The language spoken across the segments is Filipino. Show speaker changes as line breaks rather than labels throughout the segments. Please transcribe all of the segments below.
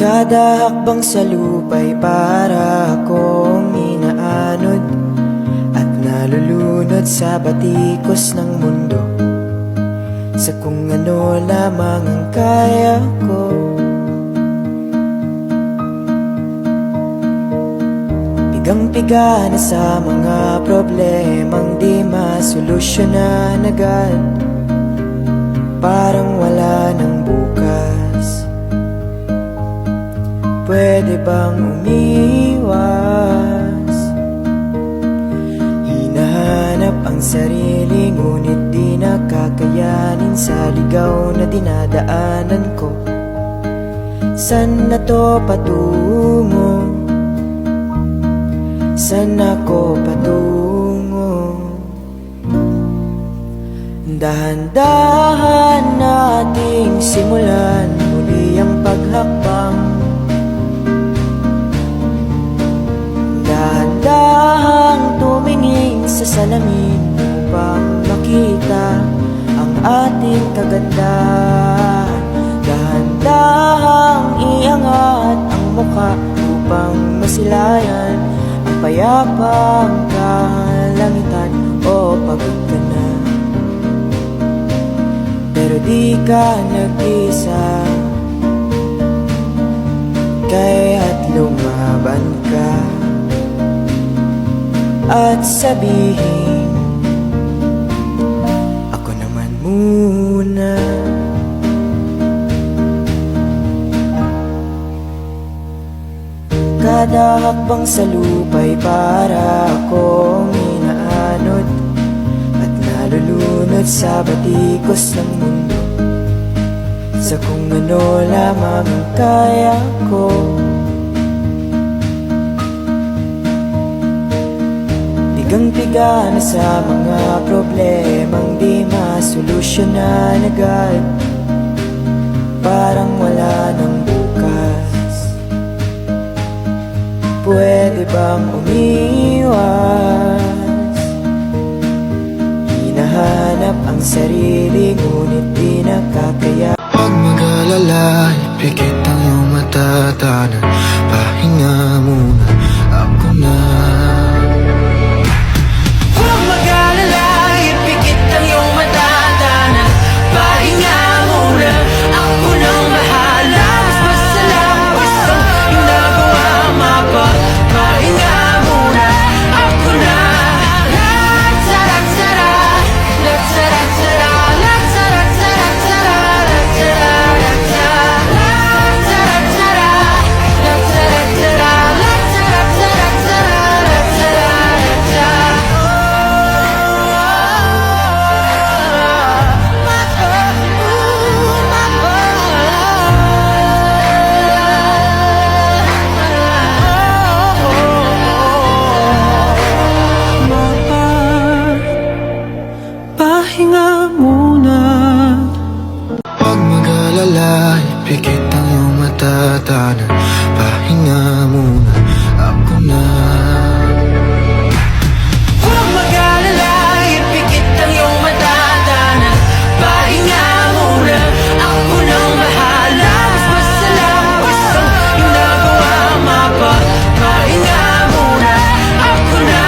Kada hakbang sa lupa'y para akong inaanod at nalulunod sa batikos ng mundo, sa kung ano lamang ang kaya ko. Pigang-piga na sa mga problemang di masolusyonan agad, parang wala ng bukas. Pwede bang umiwas? Hinahanap ang sarili, ngunit di nakakayanin sa ligaw na dinadaanan ko. Saan na to patungo? Saan ako patungo? Dahan-dahan nating simulan muli ang paghakbang. Dahan-dahang tumingin sa salamin upang makita ang ating kagandahan. Dahan-dahang iangat ang mukha upang masilayan ang payapang kalangitan. O pagod ka na, pero di ka nag-isa, kaya't lumaban ka at sabihin, ako naman muna. Kada hakbang sa lupa'y para akong inaanod at nalulunod sa batikos ng mundo, sa kung ano lamang ang kaya ko. Pigang-piga na sa mga problemang di masolusyonan agad, parang wala ng bukas. Pwede bang umiwas? Hinahanap ang sarili, ngunit di nakakaya.
Huwag mag-alala, ipikit ang iyong mata, tanan, pahinga muna, ako na.
Pahinga muna.
Huwag mag-alala, ipikit ang iyong mata, tanan, pahinga muna, ako na.
Huwag mag-alala, ipikit ang iyong mata, tanan, pahinga muna, ako nang bahala. Mas masalawas ang ginagawa, pahinga muna, ako na.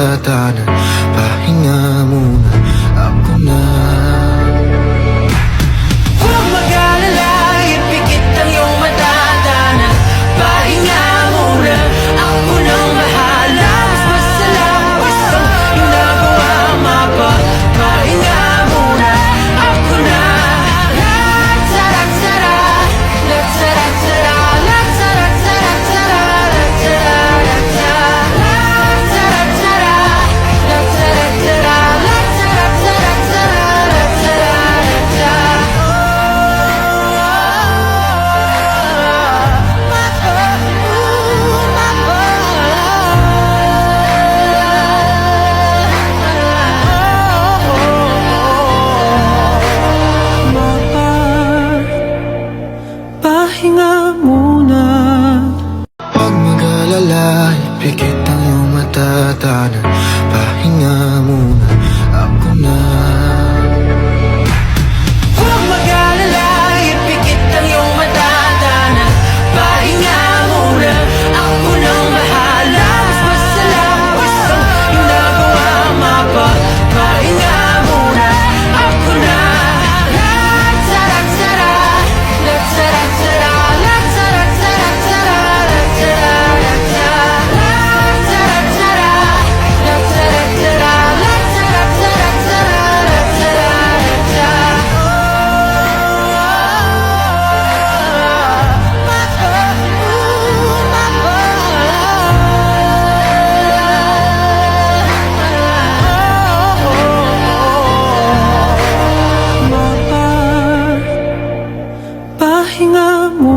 matatanan. Pahinga muna, ako na.
Huwag mag-alala, ipikit ang iyong matatanan. Pahinga muna, ako nang bahala. Mas masalawas ang ginagawa, mapa. Pahinga muna, ako na. La-tara-tara, la-tara-tara, la-tara-tara-tara, la-tara-tara, la-tara-tara, la-tara-tara, pahinga muna.
Huwag mag-alala, ipikit ang iyong matatanan. Pahinga muna, ako na.
Huwag mag-alala, ipikit ang iyong matatanan. Pahinga muna, ako nang bahala. Mas masalawas ang ginagawa, mapa. Pahinga muna, ako na. La-tara-tara, la-tara-tara, la-tara-tara-tara, la-tara-tara, la-tara-tara, la-tara-tara, pahinga mo.